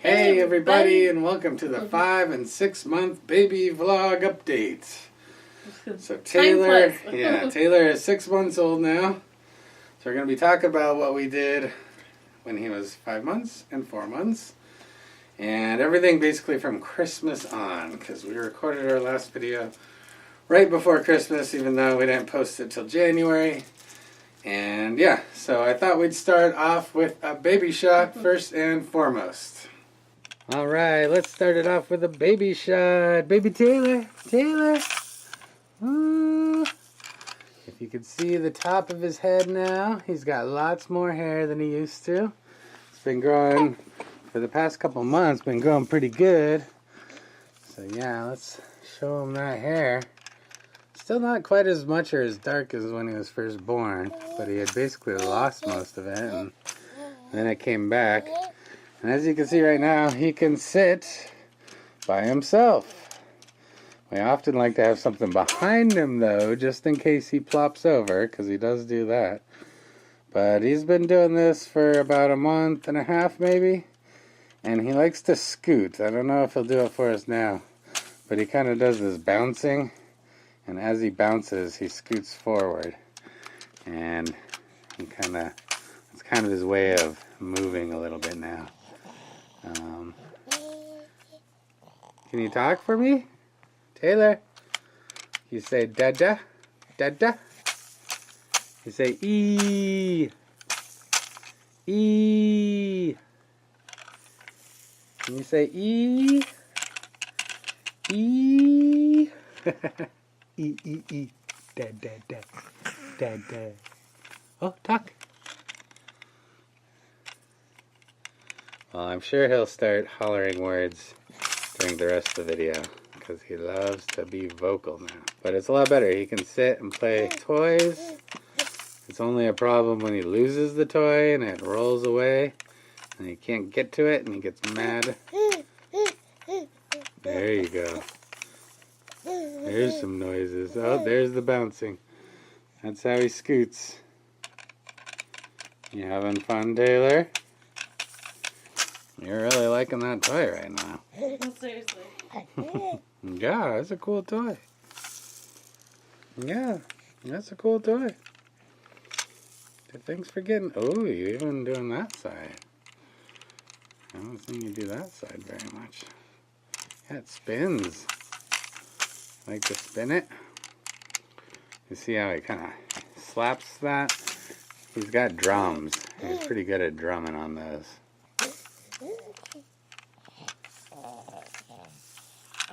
Hey everybody, and welcome to the 5 and 6 month baby vlog update. So Taylor is 6 months old now. So we're going to be talking about what we did when he was 5 months and 4 months. And everything basically from Christmas on, because we recorded our last video right before Christmas, even though we didn't post it till January. And yeah, so I thought we'd start off with a baby shot first and foremost. Alright, let's start it off with a baby shot. Baby Taylor. Ooh. If you can see the top of his head now, he's got lots more hair than he used to. It's been growing, for the past couple months, been growing pretty good. So yeah, let's show him that hair. Still not quite as much or as dark as when he was first born, but he had basically lost most of it, and then it came back. And as you can see right now, he can sit by himself. We often like to have something behind him though, just in case he plops over, because he does do that. But he's been doing this for about a month and a half maybe, and he likes to scoot. I don't know if he'll do it for us now, but he kind of does this bouncing, and as he bounces, he scoots forward. And he it's kind of his way of moving a little bit now. Can you talk for me? Taylor? You say dada? Dada? You say ee. Ee. Can you say ee? Ee. E. Da. Da. Oh, talk. Well, I'm sure he'll start hollering words during the rest of the video, because he loves to be vocal now. But it's a lot better. He can sit and play toys. It's only a problem when he loses the toy and it rolls away and he can't get to it and he gets mad. There you go. There's some noises. Oh, there's the bouncing. That's how he scoots. You having fun, Taylor? You're really liking that toy right now. Seriously. Yeah, that's a cool toy. Yeah, that's a cool toy. Thanks for getting... Oh, you even doing that side. I don't think you do that side very much. Yeah, it spins. Like to spin it. You see how he kind of slaps that? He's got drums. He's pretty good at drumming on those.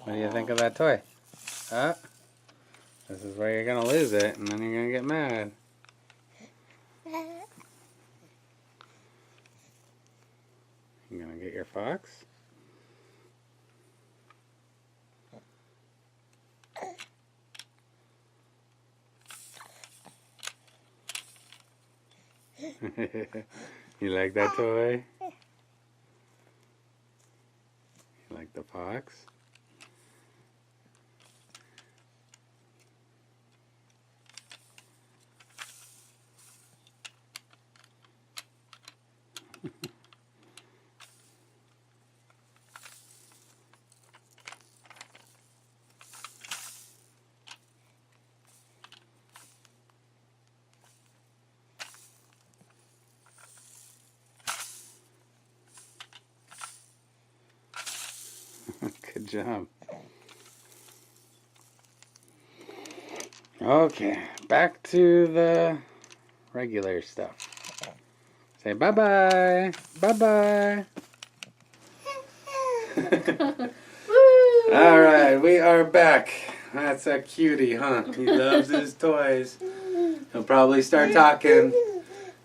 What do you think of that toy? This is where you're going to lose it, and then you're going to get mad. You going to get your fox? You like that toy? You like the fox? Good job. Okay, back to the regular stuff. Say bye-bye. Bye-bye. Alright, we are back. That's a cutie, huh? He loves his toys. He'll probably start talking,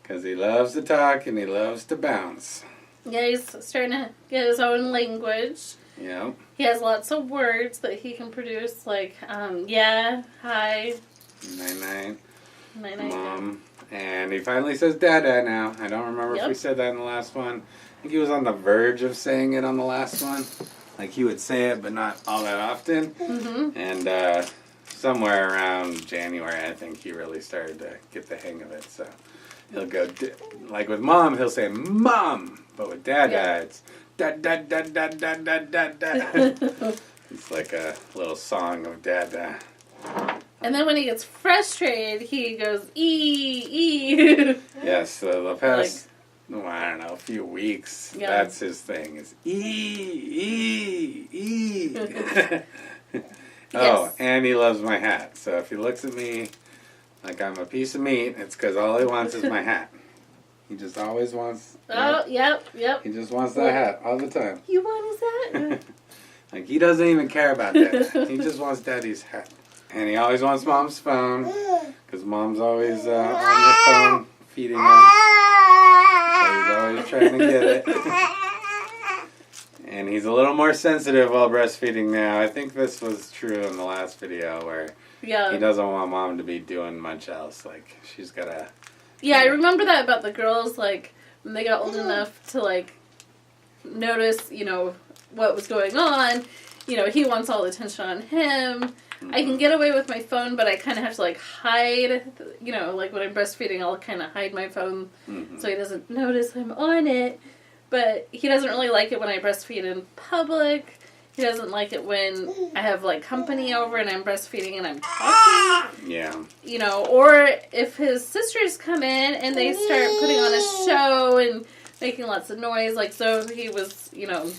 because he loves to talk and he loves to bounce. Yeah, he's starting to get his own language. Yeah. He has lots of words that he can produce, like, yeah, hi. Night-night. Night-night. Mom. And he finally says dada now. I don't remember if we said that in the last one. I think he was on the verge of saying it on the last one. Like he would say it, but not all that often. Mm-hmm. And somewhere around January, I think he really started to get the hang of it. So he'll go, like with Mom, he'll say Mom. But with Dada, it's Dad, dad, dad, dad, dad, dad, dad, dad. It's like a little song of dad. And then when he gets frustrated, he goes, ee. Yes, so the past, I don't know, a few weeks, that's his thing, is ee. Oh, and he loves my hat. So if he looks at me like I'm a piece of meat, it's because all he wants is my hat. He just always wants... Oh, yep. He just wants that hat all the time. You want his hat? Like, he doesn't even care about that. He just wants Daddy's hat. And he always wants Mom's phone, because Mom's always on the phone feeding him. So he's always trying to get it. And he's a little more sensitive while breastfeeding now. I think this was true in the last video where he doesn't want Mom to be doing much else. Like, she's got to... Yeah, I remember that about the girls, like, when they got old enough to, like, notice, you know, what was going on. You know, he wants all the attention on him. I can get away with my phone, but I kind of have to, like, hide, you know, like, when I'm breastfeeding, I'll kind of hide my phone so he doesn't notice I'm on it. But he doesn't really like it when I breastfeed in public. He doesn't like it when I have, like, company over and I'm breastfeeding and I'm talking. Yeah. You know, or if his sisters come in and they start putting on a show and making lots of noise. Like, so he was, you know,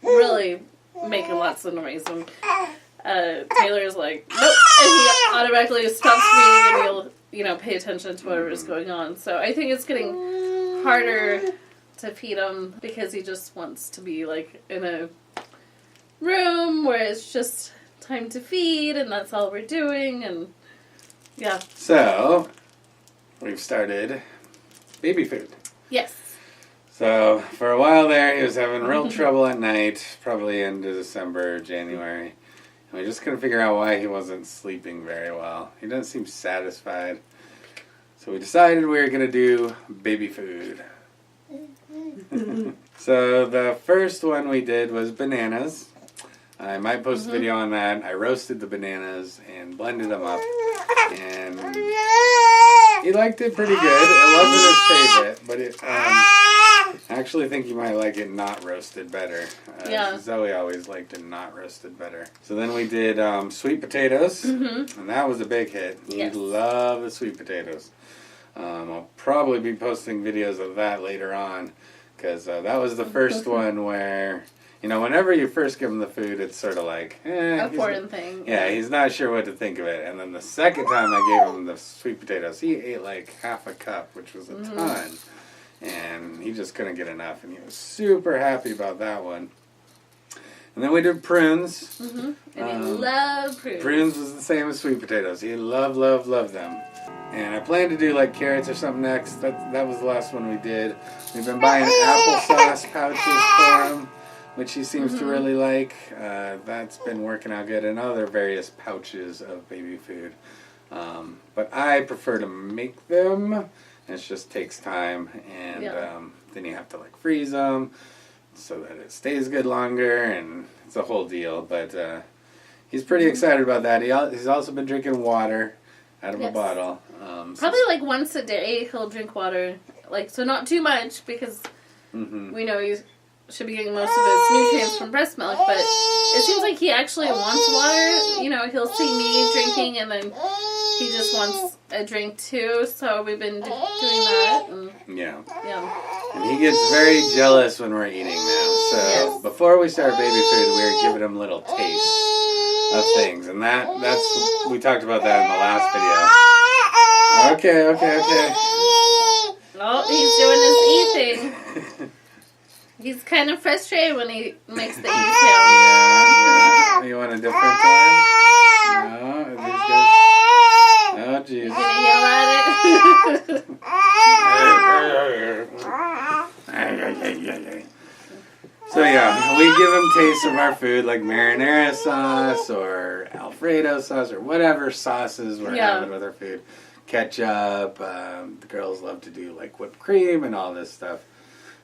really making lots of noise. And Taylor's like, nope. And he automatically stops feeding and he'll, you know, pay attention to whatever's going on. So I think it's getting harder to feed him because he just wants to be, like, in a room where it's just time to feed and that's all we're doing. And yeah. So, we've started baby food. Yes. So, for a while there, he was having real trouble at night, probably into December, January. And we just couldn't figure out why he wasn't sleeping very well. He doesn't seem satisfied. So we decided we were going to do baby food. So the first one we did was bananas. I might post a video on that. I roasted the bananas and blended them up. And he liked it pretty good. It wasn't his favorite, but I actually think you might like it not roasted better. Zoe always liked it not roasted better. So then we did sweet potatoes, and that was a big hit. He loved the sweet potatoes. I'll probably be posting videos of that later on, because that was the first one where, you know, whenever you first give him the food, it's sort of like, a foreign thing. Yeah, he's not sure what to think of it. And then the second time I gave him the sweet potatoes, he ate like half a cup, which was a ton. And he just couldn't get enough, and he was super happy about that one. And then we did prunes. And he loved prunes. Prunes was the same as sweet potatoes. He loved them. And I plan to do like carrots or something next. That was the last one we did. We've been buying applesauce pouches for him, which he seems to really like. That's been working out good. And other various pouches of baby food. But I prefer to make them. It just takes time. And then you have to like freeze them so that it stays good longer. And it's a whole deal. But he's pretty excited about that. He's also been drinking water out of a bottle. Probably like once a day he'll drink water. Like, so not too much because we know he should be getting most of his nutrients from breast milk, but it seems like he actually wants water. You know, he'll see me drinking and then he just wants a drink too, so we've been doing that. And, and he gets very jealous when we're eating now. So before we start baby food, we were giving him little tastes of things, and that's we talked about that in the last video. Okay. Oh, he's doing his eating. He's kind of frustrated when he makes the eat sound. Yeah. You want a different toy? No, these guys. Oh, jeez. You gonna yell at it? So yeah, we give him tastes of our food, like marinara sauce or Alfredo sauce or whatever sauces we're having with our food. Ketchup. The girls love to do like whipped cream and all this stuff.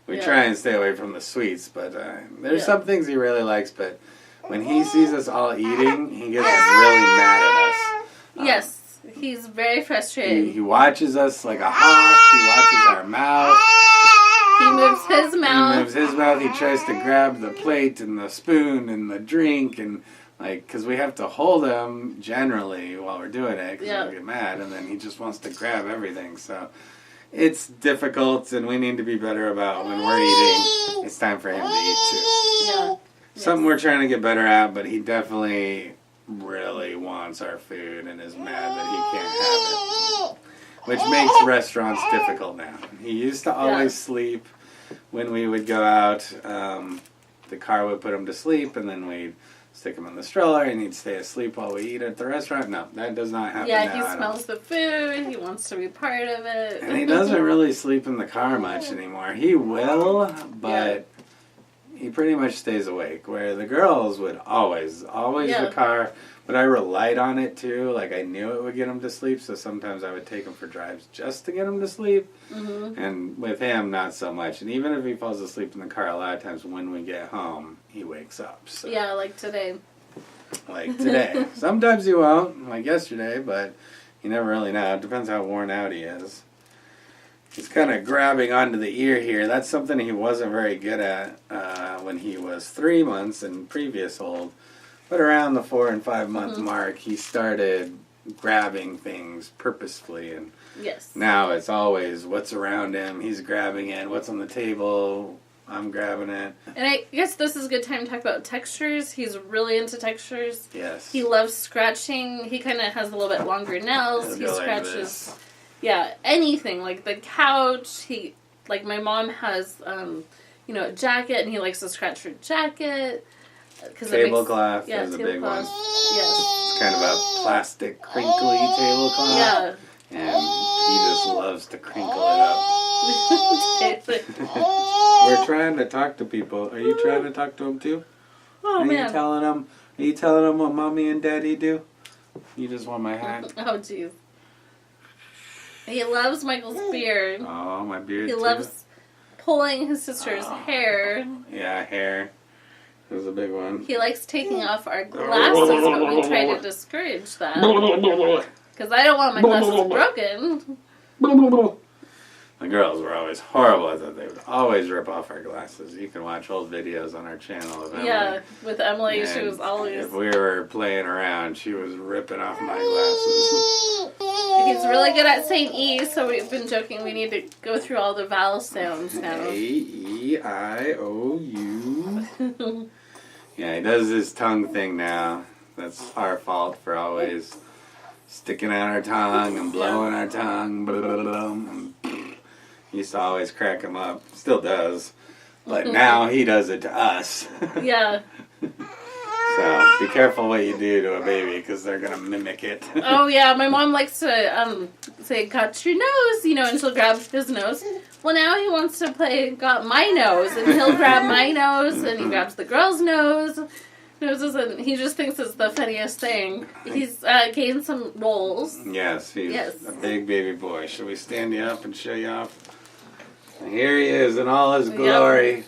We try and stay away from the sweets, but there's some things he really likes. But when he sees us all eating, he gets really mad at us. Yes, he's very frustrated. He watches us like a hawk. He watches our mouth. He moves his mouth. He moves his mouth. He tries to grab the plate and the spoon and the drink and because we have to hold him generally while we're doing it because he'll get mad, and then he just wants to grab everything. So it's difficult, and we need to be better about when we're eating. It's time for him to eat too. Yeah. Something we're trying to get better at, but he definitely really wants our food and is mad that he can't have it, which makes restaurants difficult now. He used to always sleep when we would go out. The car would put him to sleep, and then we'd stick him in the stroller, and he'd stay asleep while we eat at the restaurant. No, that does not happen now. Yeah, he smells the food. He wants to be part of it. And he doesn't really sleep in the car much anymore. He will, but he pretty much stays awake. Where the girls would always the car. But I relied on it too. Like I knew it would get him to sleep, so sometimes I would take him for drives just to get him to sleep. Mm-hmm. And with him, not so much. And even if he falls asleep in the car, a lot of times when we get home, he wakes up. So. Yeah, like today. Like today. Sometimes he won't, like yesterday, but you never really know. It depends how worn out he is. He's kind of grabbing onto the ear here. That's something he wasn't very good at when he was 3 months in previous hold. But around the 4 and 5 month mark, he started grabbing things purposefully. And now it's always what's around him. He's grabbing it. What's on the table, I'm grabbing it. And I guess this is a good time to talk about textures. He's really into textures. Yes. He loves scratching. He kind of has a little bit longer nails. He scratches, anything. Like the couch. Like my mom has, a jacket, and he likes to scratch her jacket. Tablecloth is a big one. Yes. It's kind of a plastic, crinkly tablecloth. Yeah. And he just loves to crinkle it up. We're trying to talk to people. Are you trying to talk to them too? Oh, man. Are you telling them what Mommy and Daddy do? You just want my hat? Oh, jeez. He loves Michael's beard. Oh, my beard He too. loves pulling his sister's hair. Yeah, hair. Is a big one. He likes taking off our glasses, but we try to discourage that. Because I don't want my glasses broken. The girls were always horrible at that. They would always rip off our glasses. You can watch old videos on our channel of Emily. Yeah, with Emily, and she was always... if we were playing around, she was ripping off my glasses. He's really good at saying E, so we've been joking we need to go through all the vowel sounds now. A-E-I-O-U. Yeah, he does his tongue thing now. That's our fault for always sticking out our tongue and blowing our tongue. He used to always crack him up. Still does. But now he does it to us. Yeah. So be careful what you do to a baby because they're going to mimic it. Oh, yeah. My mom likes to say, got your nose, and she'll grab his nose. Well, now he wants to play got my nose, and he'll grab my nose, and he grabs the girl's noses, and he just thinks it's the funniest thing. He's gained some rolls. Yes, he's a big baby boy. Should we stand you up and show you off? Here he is in all his glory. Yep.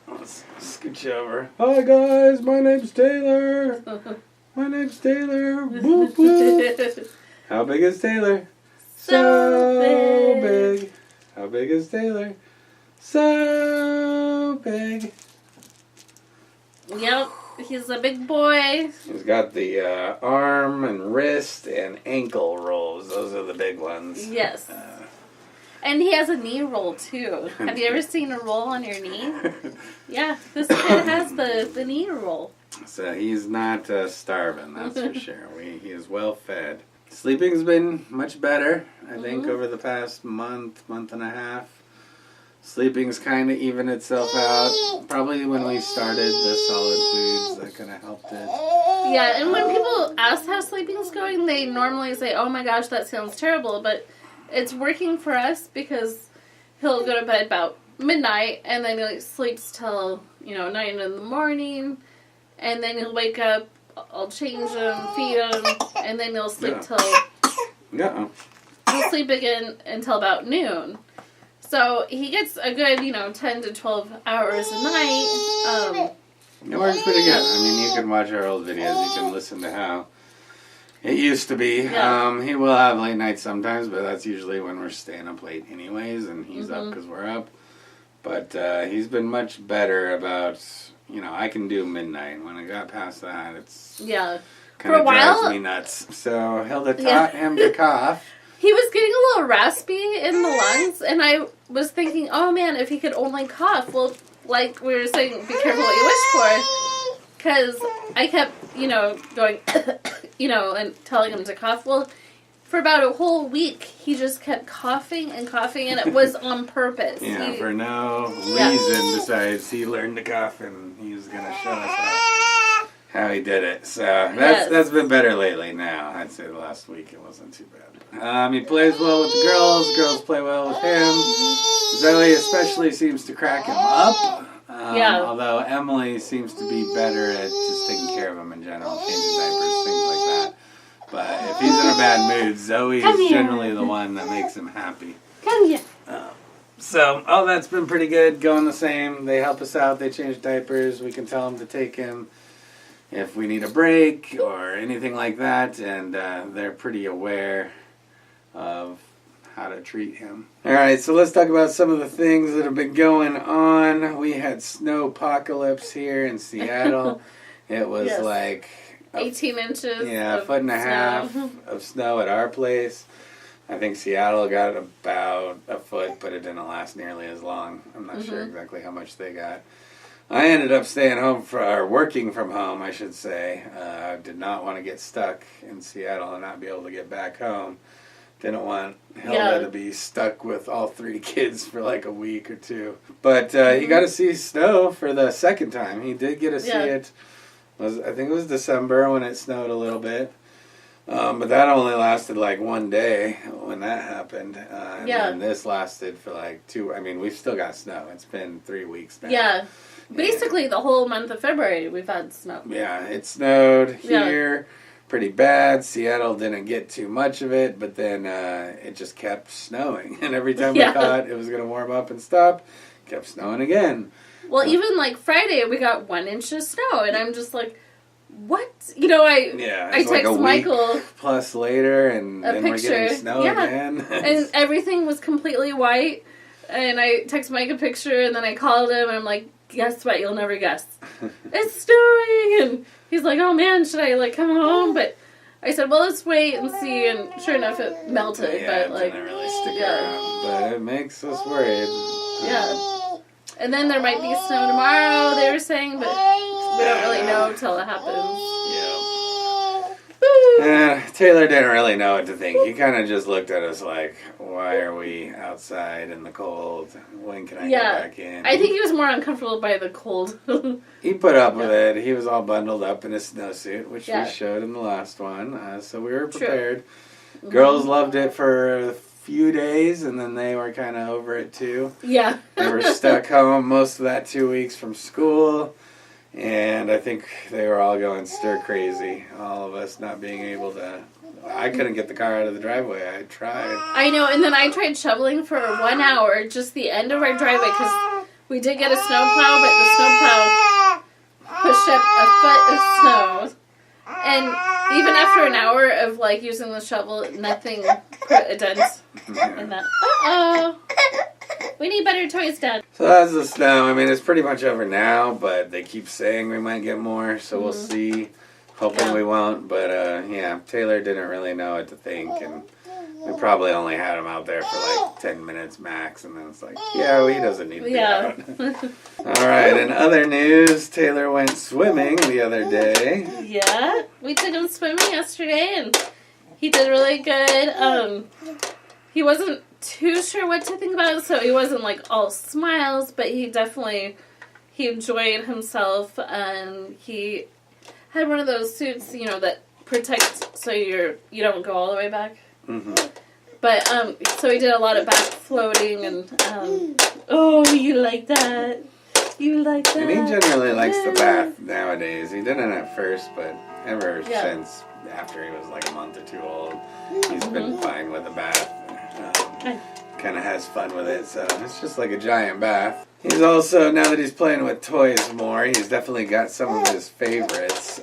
Let's scooch over. Hi guys, my name's Taylor. My name's Taylor. Boop, boop. How big is Taylor? So big. How big is Taylor? So big. Yep, he's a big boy. He's got the arm and wrist and ankle rolls. Those are the big ones. Yes. And he has a knee roll, too. Have you ever seen a roll on your knee? Yeah, this kid has the knee roll. So he's not starving, that's for sure. He is well fed. Sleeping's been much better, I think, over the past month and a half. Sleeping's kind of evened itself out. Probably when we started the solid foods, that kind of helped it. Yeah, and when people ask how sleeping's going, they normally say, oh my gosh, that sounds terrible, but it's working for us because he'll go to bed about midnight and then he sleeps till, 9 in the morning, and then he'll wake up, I'll change him, feed him, and then he'll sleep till... Yeah. He'll sleep again until about noon. So he gets a good, 10 to 12 hours a night. It works pretty good. I mean, you can watch our old videos. You can listen to how it used to be. Yeah. He will have late nights sometimes, but that's usually when we're staying up late anyways, and he's up because we're up. But he's been much better about, I can do midnight. When I got past that, it's kind of drives me nuts. So Hilda taught him to cough. He was getting a little raspy in the lungs, and I was thinking, oh man, if he could only cough. Well, like we were saying, be careful what you wish for. Because I kept, going, and telling him to cough. Well, for about a whole week, he just kept coughing and coughing, and it was on purpose. Yeah, for no reason besides he learned to cough, and he was going to show us how he did it. So that's been better lately now. I'd say the last week it wasn't too bad. He plays well with the girls. Girls play well with him. Zoe especially seems to crack him up. Although Emily seems to be better at just taking care of him in general, changing diapers, things like that. But if he's in a bad mood, Zoe is generally the one that makes him happy. Come here. So all that's been pretty good, going the same. They help us out. They change diapers. We can tell them to take him if we need a break or anything like that. And they're pretty aware of how to treat him. Alright, so let's talk about some of the things that have been going on. We had snowpocalypse here in Seattle. It was like 18 inches. Yeah, a foot and a half of snow at our place. I think Seattle got about a foot, but it didn't last nearly as long. I'm not sure exactly how much they got. I ended up staying home working from home, I should say. I did not want to get stuck in Seattle and not be able to get back home. Didn't want Hilda to be stuck with all 3 kids for like a week or 2. But he got to see snow for the second time. He did get to see it. I think it was December when it snowed a little bit. But that only lasted like 1 day when that happened. And then this lasted for like 2. I mean, we've still got snow. It's been 3 weeks now. Yeah. Basically, the whole month of February, we've had snow. Yeah, it snowed here pretty bad. Seattle didn't get too much of it, but then it just kept snowing. And every time we thought it was going to warm up and stop, it kept snowing again. Well, even like Friday, we got 1 inch of snow, and I'm just like, what? I text like Michael plus later, and then we're getting snow again. And everything was completely white. And I text Mike a picture, and then I called him, and I'm like, guess what? You'll never guess. It's snowing! And he's like, oh man, should I like come home? But I said, well, let's wait and see. And sure enough, it melted. Yeah, but like, it didn't really stick around. But it makes us worried. Yeah. And then there might be snow tomorrow, they were saying, but we don't really know until it happens. Yeah, Taylor didn't really know what to think. He kind of just looked at us like, why are we outside in the cold? When can I get back in? I think he was more uncomfortable by the cold. He put up with it. He was all bundled up in his snowsuit, which we showed in the last one. So we were prepared. Girls loved it for a few days, and then they were kind of over it too. Yeah. They were stuck home most of that 2 weeks from school. And I think they were all going stir crazy. All of us not being able to. I couldn't get the car out of the driveway. I tried. I know, and then I tried shoveling for 1 hour, just the end of our driveway, because we did get a snowplow, but the snowplow pushed up a foot of snow. And even after an hour of like using the shovel, nothing put a dent in that. Uh-oh. We need better toys, Dad. So that's the snow. I mean, it's pretty much over now, but they keep saying we might get more, so we'll see. Hoping we won't, but Taylor didn't really know what to think, and we probably only had him out there for like 10 minutes max, and then it's like, he doesn't need to be out. Alright, in other news, Taylor went swimming the other day. Yeah, we took him swimming yesterday, and he did really good. He wasn't too sure what to think about it, so he wasn't like all smiles, but he enjoyed himself, and he had one of those suits, that protect so you don't go all the way back. Mm-hmm. But so he did a lot of back floating, and oh, you like that? You like that? And he generally likes the bath nowadays. He didn't at first, but ever since after he was like a month or 2 old, he's been fine with the bath. Kind of has fun with it, so it's just like a giant bath. He's also, now that he's playing with toys more, he's definitely got some of his favorites.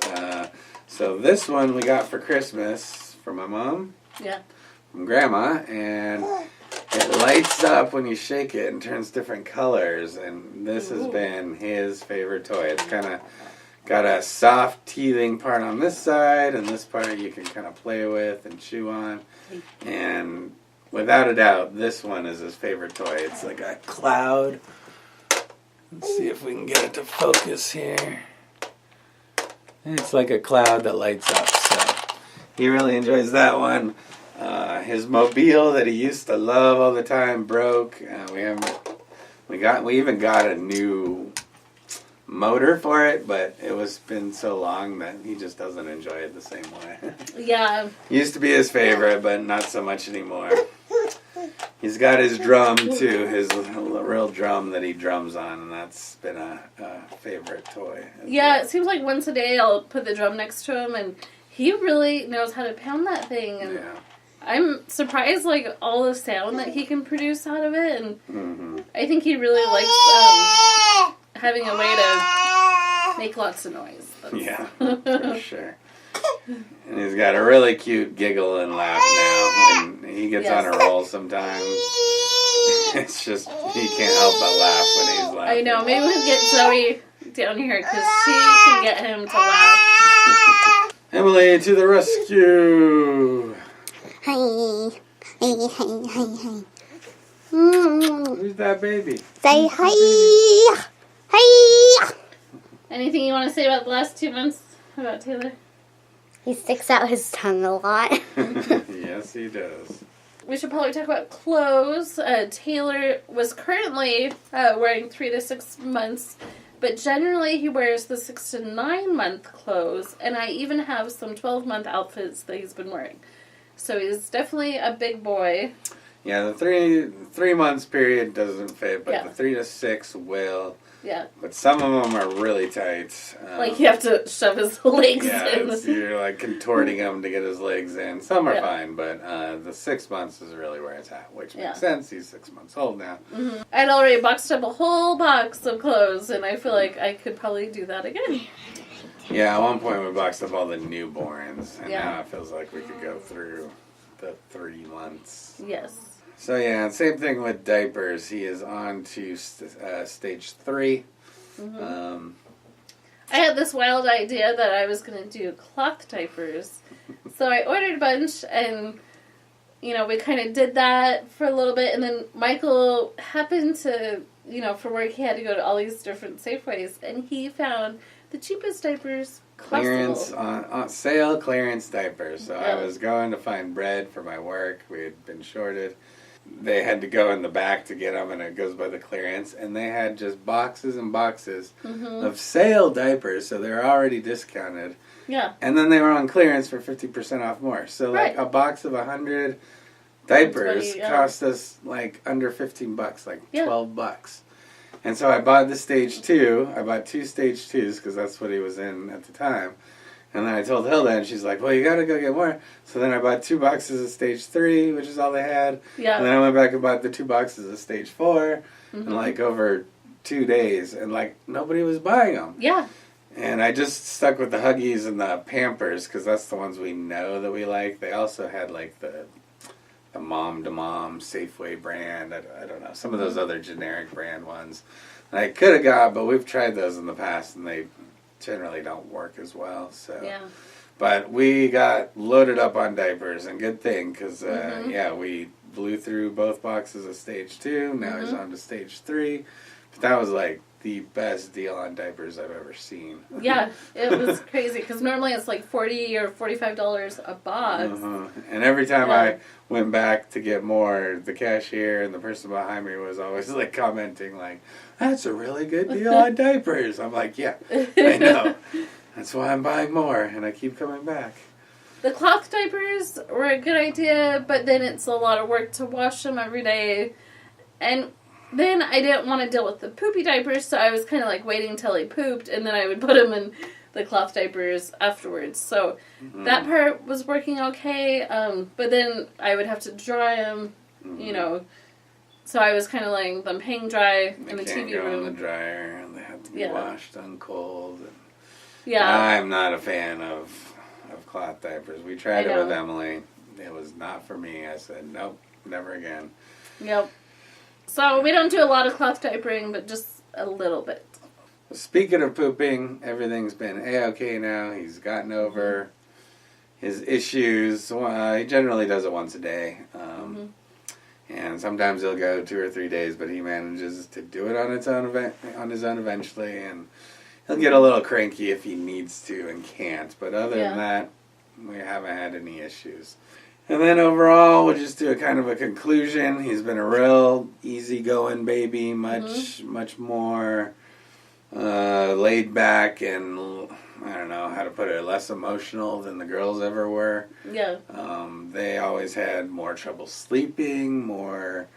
So this one we got for Christmas from my mom, from Grandma, and it lights up when you shake it and turns different colors. And this has been his favorite toy. It's kind of got a soft teething part on this side, and this part you can kind of play with and chew on. And without a doubt, this one is his favorite toy. It's like a cloud. Let's see if we can get it to focus here. It's like a cloud that lights up, so he really enjoys that one. His mobile that he used to love all the time broke. We even got a new motor for it, but it was been so long that he just doesn't enjoy it the same way. Yeah. Used to be his favorite, but not so much anymore. He's got his drum too, his real drum that he drums on, and that's been a favorite toy. Yeah, it seems like once a day I'll put the drum next to him, and he really knows how to pound that thing. And Yeah. I'm surprised, like, all the sound that he can produce out of it, and I think he really likes having a way to make lots of noise. Yeah, for sure. And he's got a really cute giggle and laugh now. When he gets on a roll sometimes, it's just, he can't help but laugh when he's laughing. I know, maybe we'll get Zoe down here, because she can get him to laugh. Emily, to the rescue! Hi. Hi, hi, hi, hi. Who's that baby? Say hi. Hi. Anything you want to say about the last 2 months about Taylor? He sticks out his tongue a lot. Yes, he does. We should probably talk about clothes. Taylor was currently wearing 3 to 6 months, but generally he wears the 6 to 9 month clothes, and I even have some 12-month outfits that he's been wearing. So he's definitely a big boy. Yeah, the three months period doesn't fit, but the 3 to 6 will. Yeah. But some of them are really tight. Like you have to shove his legs in. You're like contorting him to get his legs in. Some are fine, but the 6 months is really where it's at, which makes sense. He's 6 months old now. Mm-hmm. I'd already boxed up a whole box of clothes, and I feel like I could probably do that again. Yeah, at one point we boxed up all the newborns, and now it feels like we could go through the 3 months. Yes. So yeah, same thing with diapers. He is on to stage 3. Mm-hmm. I had this wild idea that I was going to do cloth diapers. So I ordered a bunch, and, we kind of did that for a little bit, and then Michael happened to, for work, he had to go to all these different Safeways, and he found the cheapest diapers clearance on sale clearance diapers. So I was going to find bread for my work. We had been shorted. They had to go in the back to get them, and it goes by the clearance. And they had just boxes and boxes of sale diapers, so they're already discounted. Yeah. And then they were on clearance for 50% off more. So like a box of 100 diapers cost us like under $15, like $12. And so I bought the stage 2. I bought 2 stage 2s because that's what he was in at the time. And then I told Hilda, and she's like, well, you got to go get more. So then I bought 2 boxes of stage 3, which is all they had. Yeah. And then I went back and bought the 2 boxes of stage 4. And like over 2 days. And like nobody was buying them. Yeah. And I just stuck with the Huggies and the Pampers because that's the ones we know that we like. They also had like the mom-to-mom Safeway brand. I don't know. Some of those other generic brand ones that I could have got, but we've tried those in the past, and they generally don't work as well. So, but we got loaded up on diapers, and good thing, because, we blew through both boxes of stage 2. Now he's on to stage 3. But that was like the best deal on diapers I've ever seen. Yeah, it was crazy because normally it's like $40 or $45 a box. And every time I went back to get more, the cashier and the person behind me was always like commenting like, "That's a really good deal on diapers." I'm like, "Yeah, I know. That's why I'm buying more, and I keep coming back." The cloth diapers were a good idea, but then it's a lot of work to wash them every day, and then I didn't want to deal with the poopy diapers, so I was kind of like waiting until he pooped, and then I would put him in the cloth diapers afterwards. So that part was working okay, but then I would have to dry them, So I was kind of letting them hang dry in the TV room. Go in the dryer, and they have to be washed on cold. And I'm not a fan of cloth diapers. We tried it with Emily. It was not for me. I said, nope, never again. Yep. So we don't do a lot of cloth diapering, but just a little bit. Speaking of pooping, everything's been A-okay now. He's gotten over his issues. He generally does it once a day. And sometimes he'll go 2 or 3 days, but he manages to do it on his own eventually. And he'll get a little cranky if he needs to and can't. But other than that, we haven't had any issues. And then overall, we'll just do a kind of a conclusion. He's been a real easygoing baby, much more laid back and, I don't know how to put it, less emotional than the girls ever were. Yeah. They always had more trouble sleeping, more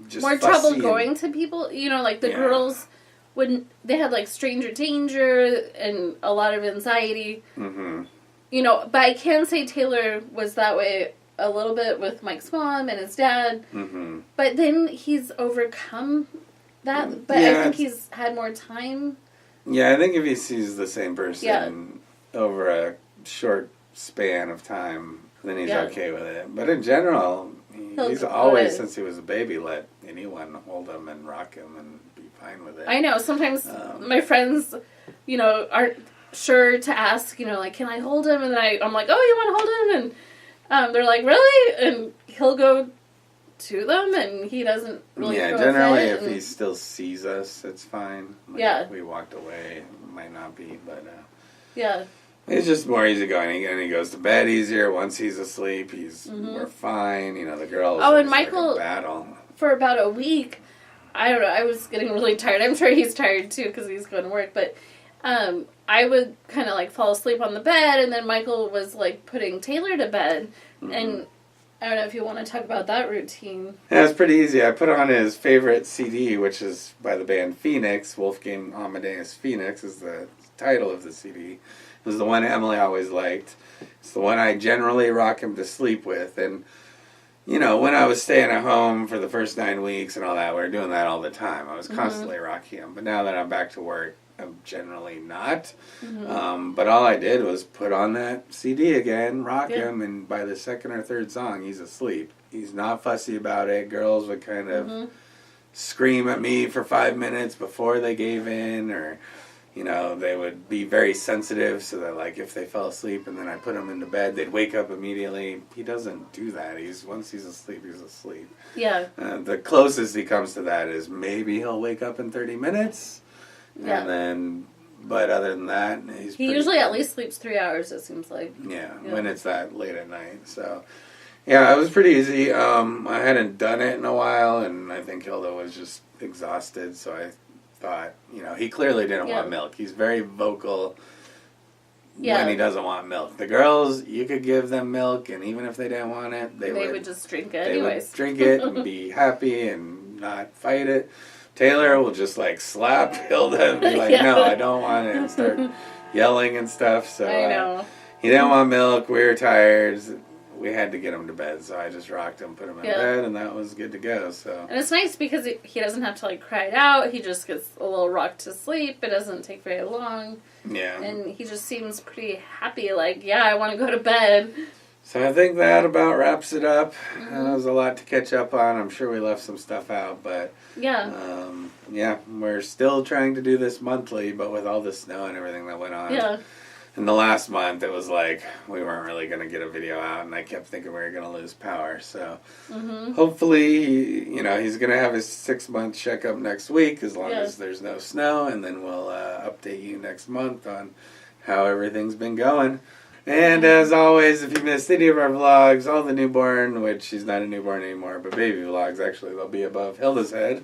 just more trouble going to people. You know, like the girls, when they had like stranger danger and a lot of anxiety. Mm-hmm. You know, but I can say Taylor was that way a little bit with Mike's mom and his dad. Mm-hmm. But then he's overcome that. But I think he's had more time. Yeah, I think if he sees the same person over a short span of time, then he's okay with it. But in general, he's always, since he was a baby, let anyone hold him and rock him and be fine with it. I know. Sometimes my friends, you know, aren't sure to ask, you know, like, can I hold him? And I'm like, oh, you want to hold him? And they're like, really? And he'll go to them, and he doesn't really throw generally a fit, if he still sees us, it's fine. Like, if we walked away, it might not be, but it's just more easygoing. And he goes to bed easier once he's asleep. We're fine. You know, the girls and Michael, like a battle. For about a week, I don't know, I was getting really tired. I'm sure he's tired too because he's going to work, but I would kind of like fall asleep on the bed, and then Michael was like putting Taylor to bed, and I don't know if you want to talk about that routine. Yeah, it's pretty easy. I put on his favorite CD, which is by the band Phoenix. Wolfgang Amadeus Phoenix is the title of the CD. It was the one Emily always liked. It's the one I generally rock him to sleep with. And, you know, when I was staying at home for the first 9 weeks and all that, we were doing that all the time. I was constantly rocking him. But now that I'm back to work, I'm generally not. But all I did was put on that CD again, rock him, and by the second or third song, he's asleep. He's not fussy about it. Girls would kind of scream at me for 5 minutes before they gave in, or, you know, they would be very sensitive so that, like, if they fell asleep and then I put them into bed, they'd wake up immediately. He doesn't do that. Once he's asleep, he's asleep. Yeah. The closest he comes to that is maybe he'll wake up in 30 minutes. Yeah. And then, but other than that, he usually at least sleeps 3 hours, it seems like. Yeah, when it's that late at night. So, yeah, it was pretty easy. I hadn't done it in a while, and I think Hilda was just exhausted, so I thought, you know, he clearly didn't want milk. He's very vocal when he doesn't want milk. The girls, you could give them milk, and even if they didn't want it, they would just drink it anyways. They would drink it and be happy and not fight it. Taylor will just, like, slap Hilda and be like, no, I don't want it, and start yelling and stuff. So I know. He didn't want milk. We were tired. We had to get him to bed, so I just rocked him, put him in bed, and that was good to go. So. And it's nice because he doesn't have to, like, cry it out. He just gets a little rocked to sleep. It doesn't take very long. Yeah. And he just seems pretty happy, like, I want to go to bed. So I think that about wraps it up. That was a lot to catch up on. I'm sure we left some stuff out, but we're still trying to do this monthly, but with all the snow and everything that went on. In the last month, it was like we weren't really going to get a video out, and I kept thinking we were going to lose power. So hopefully, he's going to have his 6-month checkup next week as long as there's no snow, and then we'll update you next month on how everything's been going. And as always, if you missed any of our vlogs, all the newborn, which she's not a newborn anymore, but baby vlogs, actually, they'll be above Hilda's head.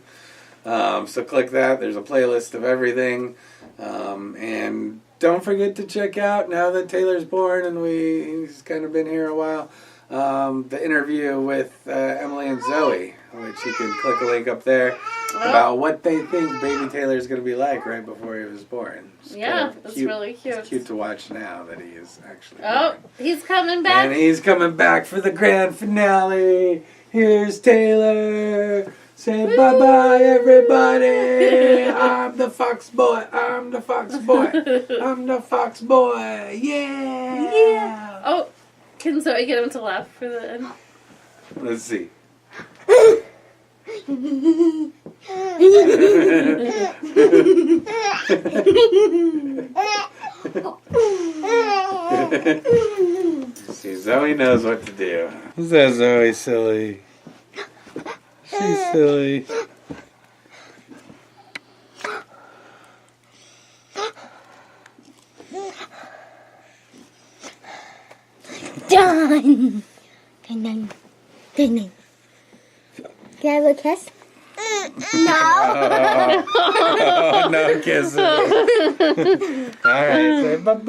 So click that. There's a playlist of everything. And don't forget to check out, now that Taylor's born and he's kind of been here a while, the interview with Emily and Zoe, which you can click a link up there about what they think baby Taylor's going to be like right before he was born. That's really cute. It's cute to watch now that he is actually born. He's coming back. And he's coming back for the grand finale. Here's Taylor. Say bye-bye, everybody. I'm the fox boy. I'm the fox boy. I'm the fox boy. Yeah. Oh, can Zoe get him to laugh for the end? Let's see. See, Zoe knows what to do. Is that Zoe silly? She's silly. Done. Ding, ding, ding. Can I have a kiss? No. Oh, no kissing. All right, say bye-bye.